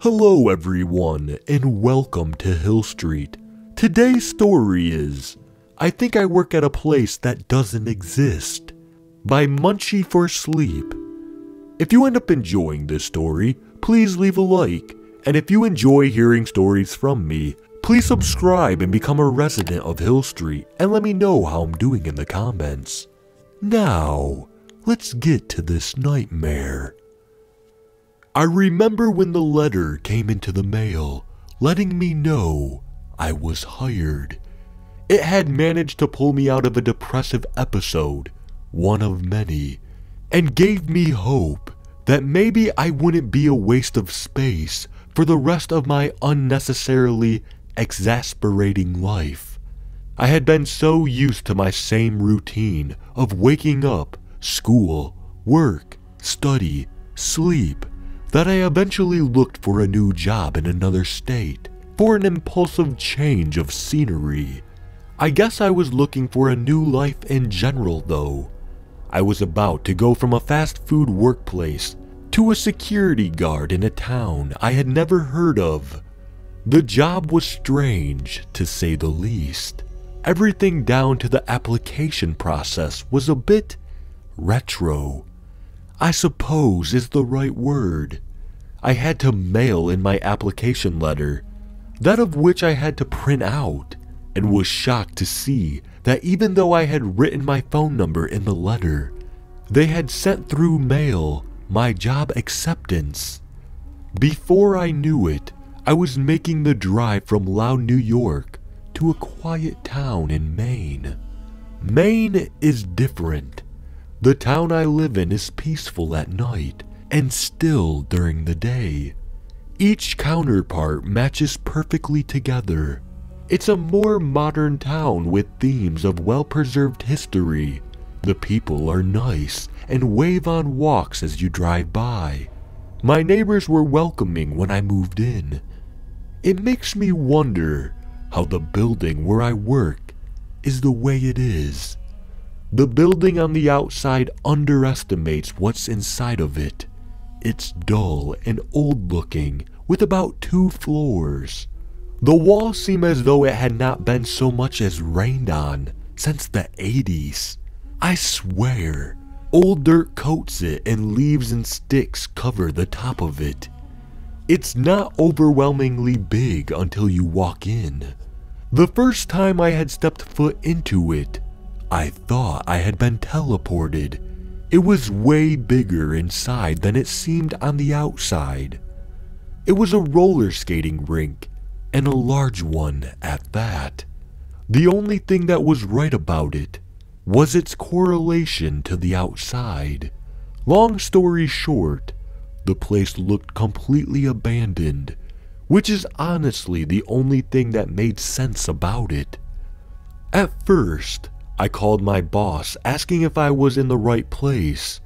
Hello everyone, and welcome to Hill Street. Today's story is, I Think I Work at a Place That Doesn't Exist, by Munchie for Sleep. If you end up enjoying this story, please leave a like, and if you enjoy hearing stories from me, please subscribe and become a resident of Hill Street and let me know how I'm doing in the comments. Now, let's get to this nightmare. I remember when the letter came into the mail, letting me know I was hired. It had managed to pull me out of a depressive episode, one of many, and gave me hope that maybe I wouldn't be a waste of space for the rest of my unnecessarily exasperating life. I had been so used to my same routine of waking up, school, work, study, sleep, that I eventually looked for a new job in another state, for an impulsive change of scenery. I guess I was looking for a new life in general though. I was about to go from a fast food workplace to a security guard in a town I had never heard of. The job was strange, to say the least. Everything down to the application process was a bit retro, I suppose is the right word. I had to mail in my application letter, that of which I had to print out, and was shocked to see that even though I had written my phone number in the letter, they had sent through mail my job acceptance. Before I knew it, I was making the drive from Loud, New York to a quiet town in Maine. Maine is different. The town I live in is peaceful at night and still during the day. Each counterpart matches perfectly together. It's a more modern town with themes of well-preserved history. The people are nice and wave on walks as you drive by. My neighbors were welcoming when I moved in. It makes me wonder how the building where I work is the way it is. The building on the outside underestimates what's inside of it. It's dull and old-looking, with about 2 floors. The walls seem as though it had not been so much as rained on since the 80s. I swear, old dirt coats it and leaves and sticks cover the top of it. It's not overwhelmingly big until you walk in. The first time I had stepped foot into it, I thought I had been teleported. It was way bigger inside than it seemed on the outside. It was a roller skating rink, and a large one at that. The only thing that was right about it was its correlation to the outside. Long story short, the place looked completely abandoned, which is honestly the only thing that made sense about it. At first, I called my boss asking if I was in the right place.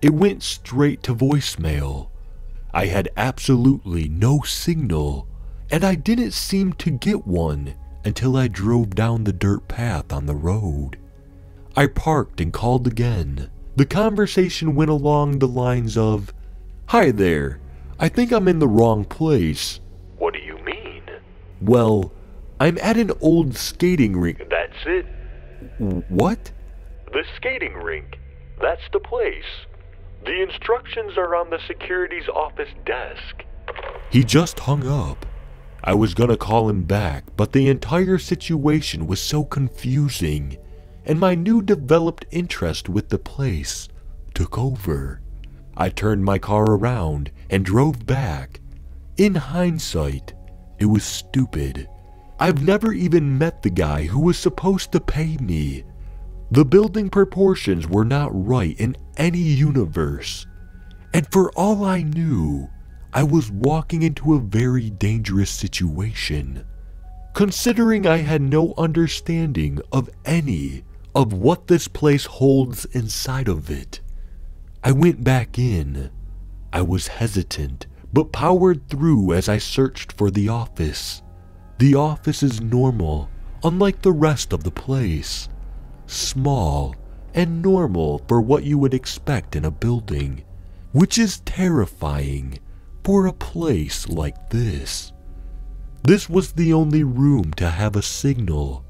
It went straight to voicemail. I had absolutely no signal, and I didn't seem to get one until I drove down the dirt path on the road. I parked and called again. The conversation went along the lines of, "Hi there, I think I'm in the wrong place." "What do you mean?" "Well, I'm at an old skating rink." "That's it. What?" The skating rink. That's the place. The instructions are on the security's office desk." He just hung up. I was gonna call him back, but the entire situation was so confusing, and my new developed interest with the place took over. I turned my car around and drove back. In hindsight, it was stupid. I've never even met the guy who was supposed to pay me. The building proportions were not right in any universe. And for all I knew, I was walking into a very dangerous situation. Considering I had no understanding of any of what this place holds inside of it. I went back in. I was hesitant, but powered through as I searched for the office. The office is normal, unlike the rest of the place. Small and normal for what you would expect in a building, which is terrifying for a place like this. This was the only room to have a signal.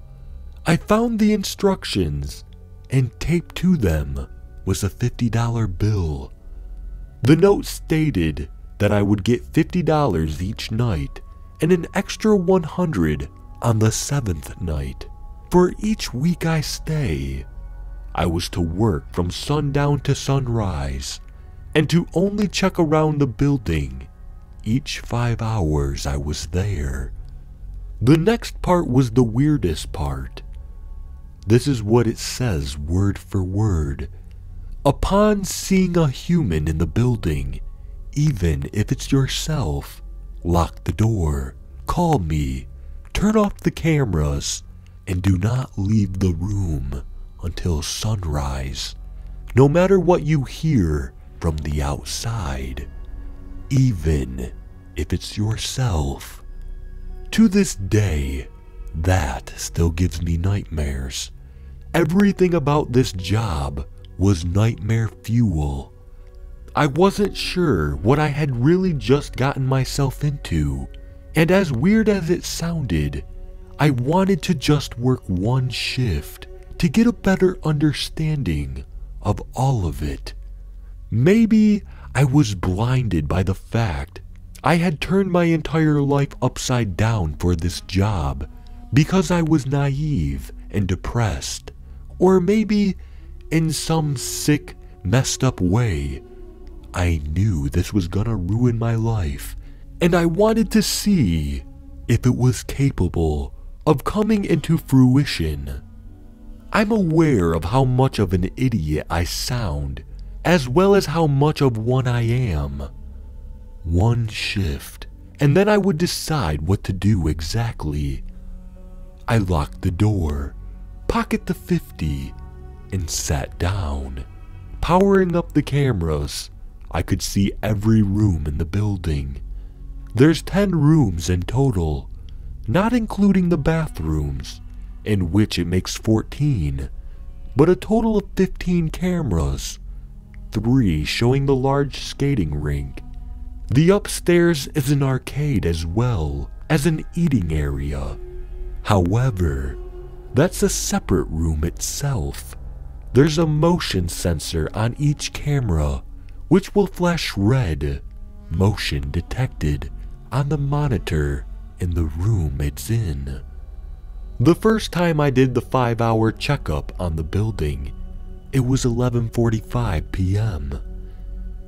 I found the instructions, and taped to them was a $50 bill. The note stated that I would get $50 each night and an extra $100 on the 7th night. For each week I stay, I was to work from sundown to sunrise and to only check around the building each 5 hours I was there. The next part was the weirdest part. This is what it says word for word. Upon seeing a human in the building, even if it's yourself, lock the door, call me, turn off the cameras, and do not leave the room until sunrise, no matter what you hear from the outside, even if it's yourself. To this day, that still gives me nightmares. Everything about this job was nightmare fuel. I wasn't sure what I had really just gotten myself into, and as weird as it sounded, I wanted to just work one shift to get a better understanding of all of it. Maybe I was blinded by the fact I had turned my entire life upside down for this job because I was naive and depressed, or maybe in some sick, messed up way, I knew this was gonna ruin my life, and I wanted to see if it was capable of coming into fruition. I'm aware of how much of an idiot I sound, as well as how much of one I am. One shift, and then I would decide what to do exactly. I locked the door, pocketed the 50, and sat down. Powering up the cameras, I could see every room in the building. There's 10 rooms in total, not including the bathrooms, in which it makes 14, but a total of 15 cameras, 3 showing the large skating rink. The upstairs is an arcade as well as an eating area. However, that's a separate room itself. There's a motion sensor on each camera, which will flash red, motion detected, on the monitor in the room it's in. The first time I did the 5-hour checkup on the building, it was 11:45 p.m.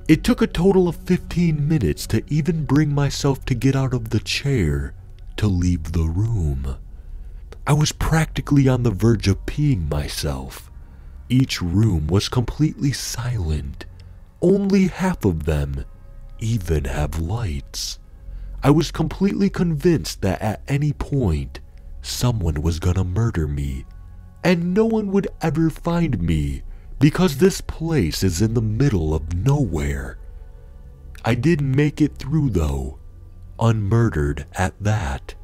It took a total of 15 minutes to even bring myself to get out of the chair to leave the room. I was practically on the verge of peeing myself. Each room was completely silent. Only half of them even have lights. I was completely convinced that at any point, someone was gonna murder me, and no one would ever find me because this place is in the middle of nowhere. I did make it through though, unmurdered at that.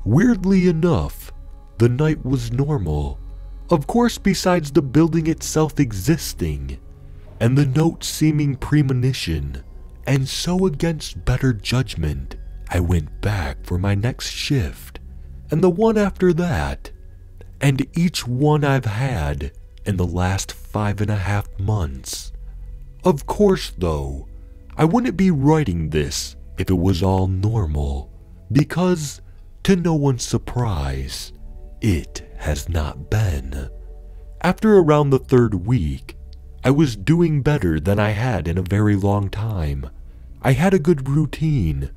Weirdly enough, the night was normal, of course besides the building itself existing, and the note seeming premonition, and so against better judgment, I went back for my next shift, and the one after that, and each one I've had in the last 5.5 months. Of course though, I wouldn't be writing this if it was all normal, because, to no one's surprise, it has not been. After around the 3rd week, I was doing better than I had in a very long time. I had a good routine.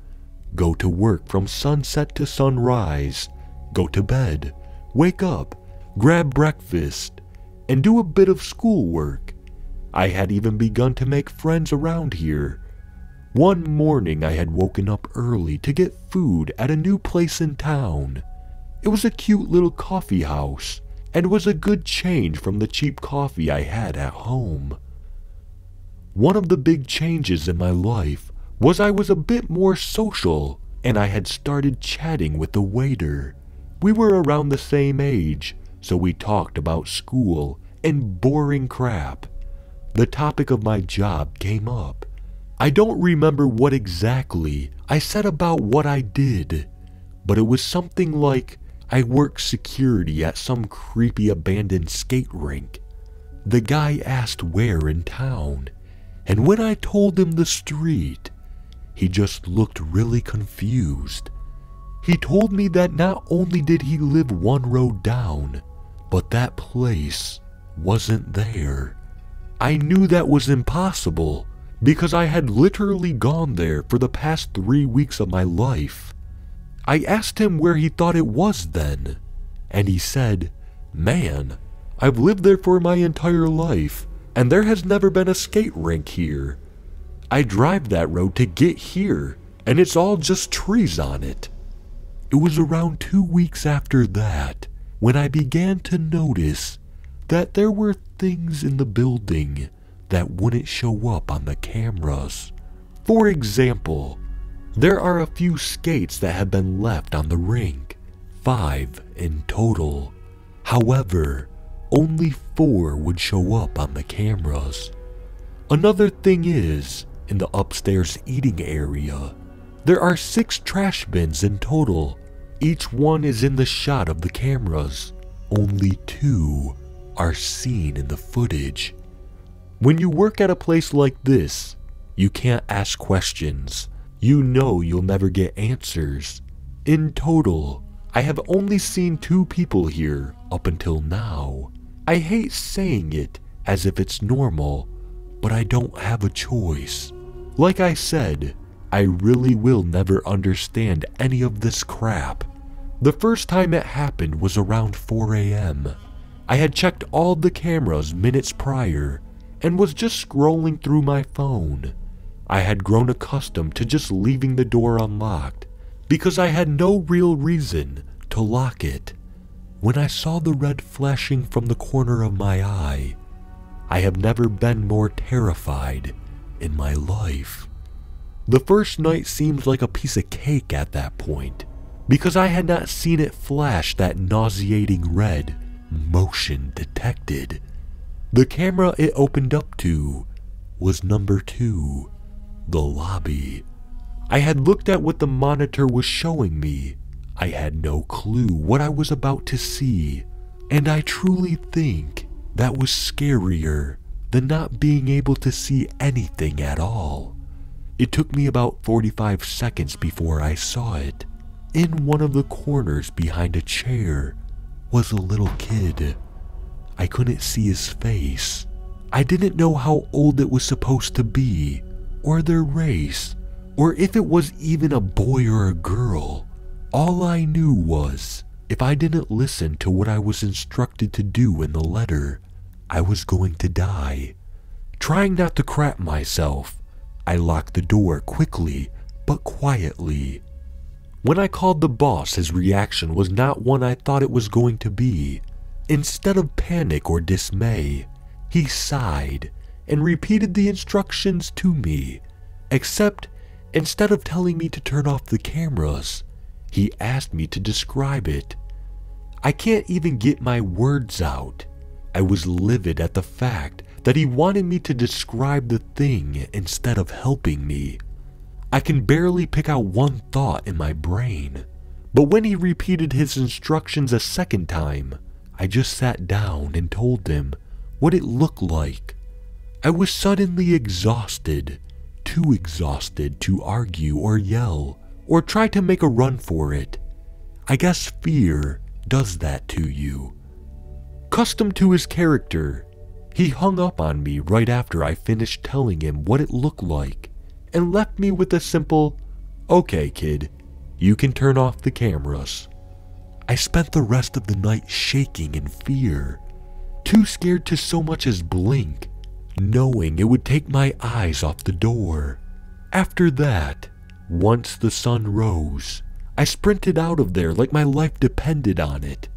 Go to work from sunset to sunrise, go to bed, wake up, grab breakfast, and do a bit of schoolwork. I had even begun to make friends around here. One morning I had woken up early to get food at a new place in town. It was a cute little coffee house, and was a good change from the cheap coffee I had at home. One of the big changes in my life was I was a bit more social, and I had started chatting with the waiter. We were around the same age, so we talked about school and boring crap. The topic of my job came up. I don't remember what exactly I said about what I did, but it was something like I work security at some creepy abandoned skate rink. The guy asked where in town, and when I told him the street, he just looked really confused. He told me that not only did he live one road down, but that place wasn't there. I knew that was impossible because I had literally gone there for the past 3 weeks of my life. I asked him where he thought it was then, and he said, "Man, I've lived there for my entire life, and there has never been a skate rink here. I drive that road to get here, and it's all just trees on it." It was around 2 weeks after that when I began to notice that there were things in the building that wouldn't show up on the cameras. For example, there are a few skates that have been left on the rink, 5 in total. However, only 4 would show up on the cameras. Another thing is, in the upstairs eating area, there are 6 trash bins in total. Each one is in the shot of the cameras. Only 2 are seen in the footage. When you work at a place like this, you can't ask questions. You know you'll never get answers. In total, I have only seen 2 people here up until now. I hate saying it as if it's normal, but I don't have a choice. Like I said, I really will never understand any of this crap. The first time it happened was around 4 a.m. I had checked all the cameras minutes prior and was just scrolling through my phone. I had grown accustomed to just leaving the door unlocked because I had no real reason to lock it. When I saw the red flashing from the corner of my eye, I have never been more terrified in my life. The first night seems like a piece of cake at that point, because I had not seen it flash that nauseating red motion detected. The camera it opened up to was number 2, the lobby. I had looked at what the monitor was showing me. I had no clue what I was about to see, and I truly think that was scarier than not being able to see anything at all. It took me about 45 seconds before I saw it. In one of the corners behind a chair was a little kid. I couldn't see his face. I didn't know how old it was supposed to be, or their race, or if it was even a boy or a girl. All I knew was, if I didn't listen to what I was instructed to do in the letter, I was going to die. Trying not to crap myself, I locked the door quickly but quietly. When I called the boss, his reaction was not one I thought it was going to be. Instead of panic or dismay, he sighed and repeated the instructions to me, except instead of telling me to turn off the cameras, he asked me to describe it. I can't even get my words out. I was livid at the fact that he wanted me to describe the thing instead of helping me. I can barely pick out one thought in my brain, but when he repeated his instructions a second time, I just sat down and told him what it looked like. I was suddenly exhausted, too exhausted to argue or yell or try to make a run for it. I guess fear does that to you. Accustomed to his character, he hung up on me right after I finished telling him what it looked like and left me with a simple, "Okay, kid, you can turn off the cameras." I spent the rest of the night shaking in fear, too scared to so much as blink, knowing it would take my eyes off the door. After that, once the sun rose, I sprinted out of there like my life depended on it.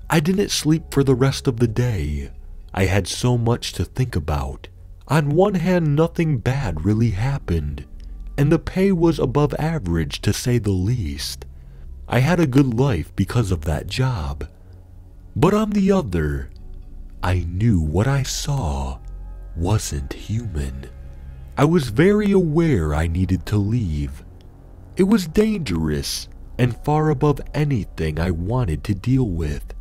I didn't sleep for the rest of the day. I had so much to think about. On one hand, nothing bad really happened, and the pay was above average to say the least. I had a good life because of that job. But on the other, I knew what I saw wasn't human. I was very aware I needed to leave. It was dangerous and far above anything I wanted to deal with.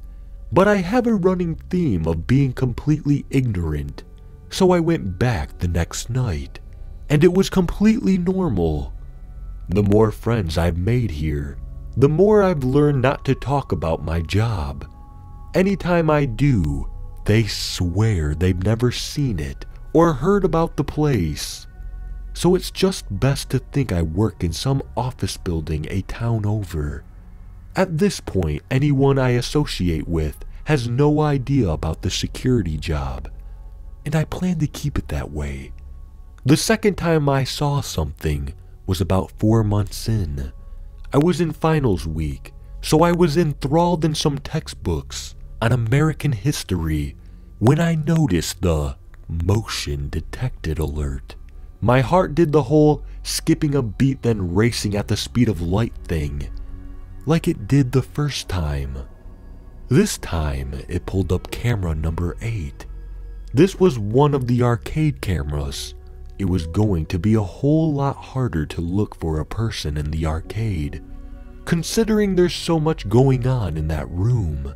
But I have a running theme of being completely ignorant, so I went back the next night, and it was completely normal. The more friends I've made here, the more I've learned not to talk about my job. Anytime I do, they swear they've never seen it or heard about the place. So it's just best to think I work in some office building a town over. At this point, anyone I associate with has no idea about the security job, and I plan to keep it that way. The second time I saw something was about 4 months in. I was in finals week, so I was enthralled in some textbooks on American history when I noticed the motion detected alert. My heart did the whole skipping a beat then racing at the speed of light thing, like it did the first time. This time, it pulled up camera number 8. This was one of the arcade cameras. It was going to be a whole lot harder to look for a person in the arcade, considering there's so much going on in that room.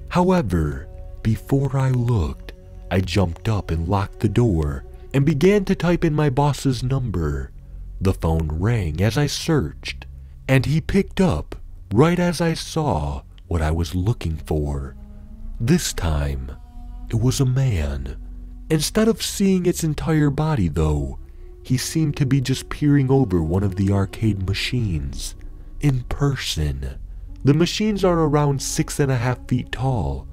However, before I looked, I jumped up and locked the door and began to type in my boss's number. The phone rang as I searched, and he picked up right as I saw what I was looking for. This time, it was a man. Instead of seeing its entire body though, he seemed to be just peering over one of the arcade machines. In person. The machines are around 6.5 feet tall,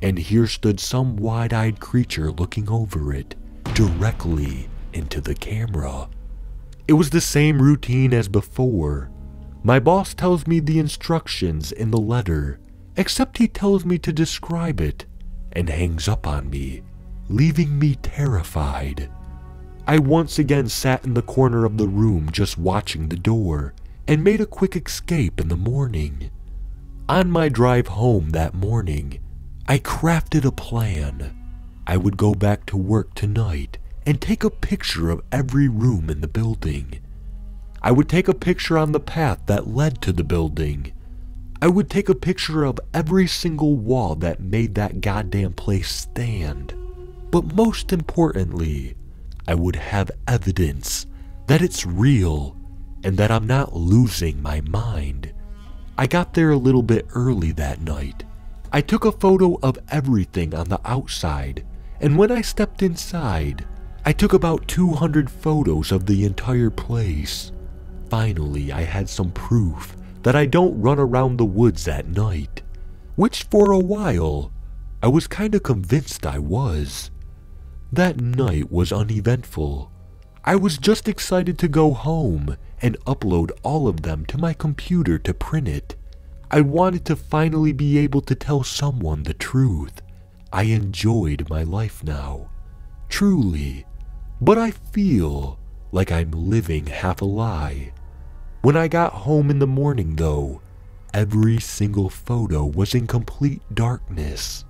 and here stood some wide-eyed creature looking over it, directly into the camera. It was the same routine as before. My boss tells me the instructions in the letter, except he tells me to describe it, and hangs up on me, leaving me terrified. I once again sat in the corner of the room just watching the door, and made a quick escape in the morning. On my drive home that morning, I crafted a plan. I would go back to work tonight and take a picture of every room in the building. I would take a picture on the path that led to the building. I would take a picture of every single wall that made that goddamn place stand. But most importantly, I would have evidence that it's real and that I'm not losing my mind. I got there a little bit early that night. I took a photo of everything on the outside, and when I stepped inside, I took about 200 photos of the entire place. Finally, I had some proof that I don't run around the woods at night, which for a while, I was kinda convinced I was. That night was uneventful. I was just excited to go home and upload all of them to my computer to print it. I wanted to finally be able to tell someone the truth. I enjoyed my life now, truly, but I feel like I'm living half a lie. When I got home in the morning though, every single photo was in complete darkness.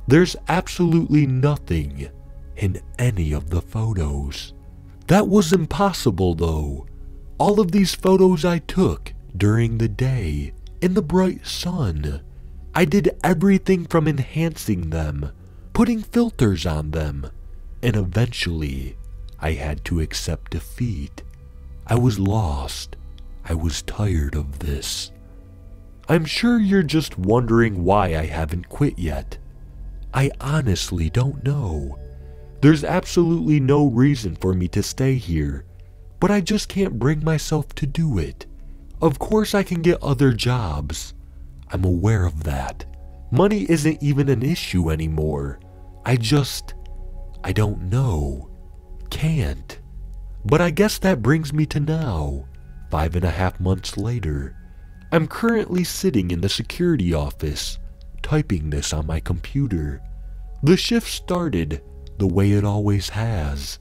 There's absolutely nothing in any of the photos. That was impossible though. All of these photos I took during the day in the bright sun. I did everything from enhancing them, putting filters on them, and eventually I had to accept defeat. I was lost. I was tired of this. I'm sure you're just wondering why I haven't quit yet. I honestly don't know. There's absolutely no reason for me to stay here, but I just can't bring myself to do it. Of course I can get other jobs. I'm aware of that. Money isn't even an issue anymore. I don't know. Can't. But I guess that brings me to now, 5.5 months later. I'm currently sitting in the security office, typing this on my computer. The shift started the way it always has.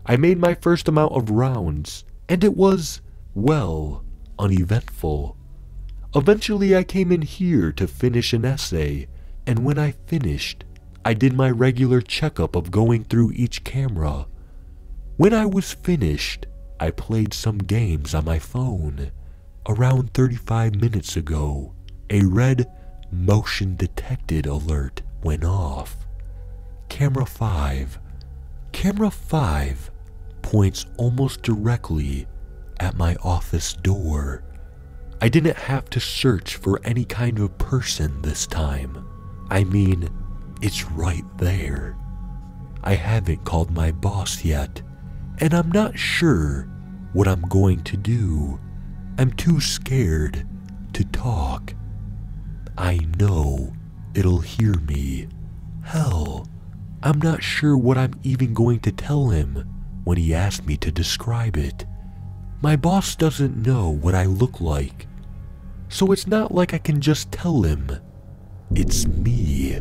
I made my first amount of rounds, and it was, well, uneventful. Eventually I came in here to finish an essay, and when I finished, I did my regular checkup of going through each camera. When I was finished, I played some games on my phone. Around 35 minutes ago, a red motion detected alert went off. Camera 5. Camera 5 points almost directly at my office door. I didn't have to search for any kind of person this time. I mean, it's right there. I haven't called my boss yet, and I'm not sure what I'm going to do. I'm too scared to talk. I know it'll hear me. Hell, I'm not sure what I'm even going to tell him when he asks me to describe it. My boss doesn't know what I look like, so it's not like I can just tell him it's me.